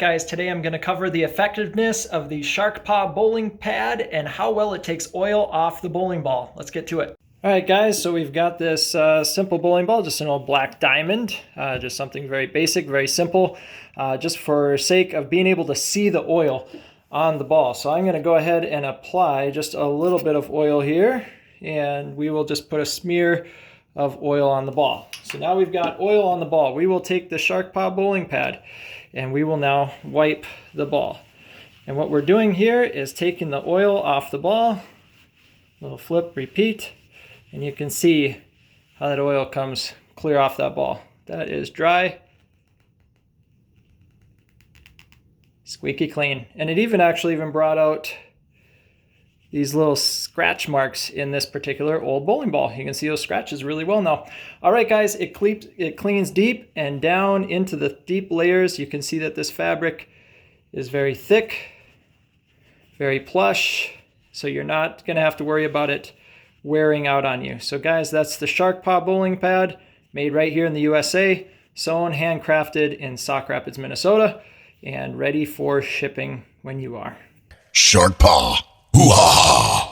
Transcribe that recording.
Guys, today I'm going to cover the effectiveness of the Sharkpa Bowling Pad and how well it takes oil off the bowling ball. Let's get to it. Alright guys, so we've got this simple bowling ball, just an old black diamond, just something very basic, very simple, just for sake of being able to see the oil on the ball. So I'm going to go ahead and apply just a little bit of oil here, and we will just put a smear of oil on the ball. So now we've got oil on the ball. We will take the Sharkpa bowling pad and we will now wipe the ball. And what we're doing here is taking the oil off the ball, little flip, repeat, and you can see how that oil comes clear off that ball. That is dry, squeaky clean. And it actually brought out these little scratch marks in this particular old bowling ball. You can see those scratches really well now. All right, guys, it cleans deep and down into the deep layers. You can see that this fabric is very thick, very plush, so you're not gonna have to worry about it wearing out on you. So guys, that's the Sharkpa bowling pad, made right here in the USA, sewn, handcrafted in Sauk Rapids, Minnesota, and ready for shipping when you are. Sharkpa. Hoo-ha-ha!